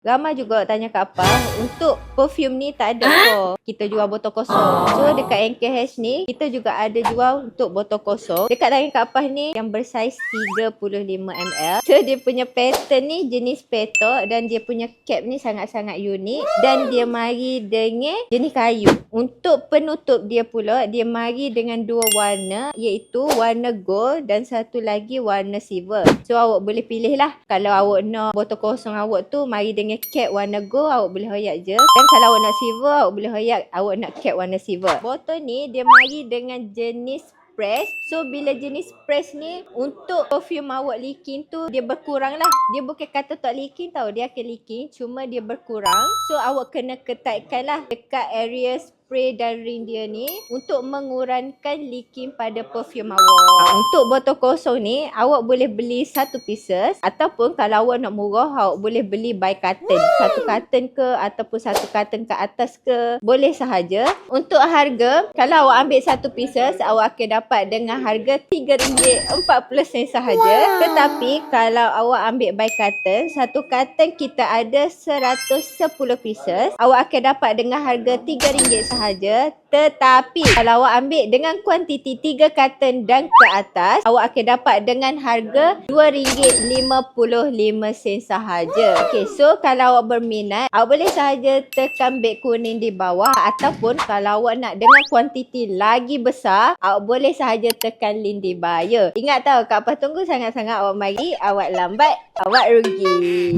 Ramai juga tanya Kak Apah, untuk perfume ni tak ada ko. Kita jual botol kosong. So dekat NKH ni, kita juga ada jual untuk botol kosong. Dekat tangan Kak Apah ni yang bersaiz 35ml. So dia punya pattern ni jenis petok dan dia punya cap ni sangat-sangat unik. Dan dia mari dengan jenis kayu. Untuk penutup dia pula, dia mari dengan dua warna, iaitu warna gold dan satu lagi warna silver. So awak boleh pilih lah. Kalau awak nak botol kosong awak tu mari dengan cap warna gold, awak boleh hoyak je. Dan kalau awak nak silver, awak boleh hoyak awak nak cap warna silver. Botol ni dia mari dengan jenis press. So bila jenis press ni untuk perfume awak leaking tu dia berkurang lah. Dia bukan kata tak leaking tau, dia akan leaking, cuma dia berkurang. So awak kena ketatkan lah dekat area spray dan ring dia ni untuk mengurangkan leaking pada perfume awak. Untuk botol kosong ni awak boleh beli satu pieces, ataupun kalau awak nak murah awak boleh beli by carton. Satu carton ke ataupun satu carton ke atas ke, boleh sahaja. Untuk harga, kalau awak ambil satu pieces awak akan dapat dengan harga RM3.40 sahaja. Tetapi kalau awak ambil by carton, satu carton kita ada 110 pieces, awak akan dapat dengan harga RM3 sahaja. Tetapi kalau awak ambil dengan kuantiti 3 carton dan ke atas, awak akan dapat dengan harga RM2.55 sahaja. Okey, so kalau awak berminat, awak boleh sahaja tekan beg kuning di bawah, ataupun kalau awak nak dengan kuantiti lagi besar, awak boleh sahaja tekan link di bio. Ingat tau, Kak Apah tunggu sangat-sangat. Awak mari, awak lambat, awak rugi.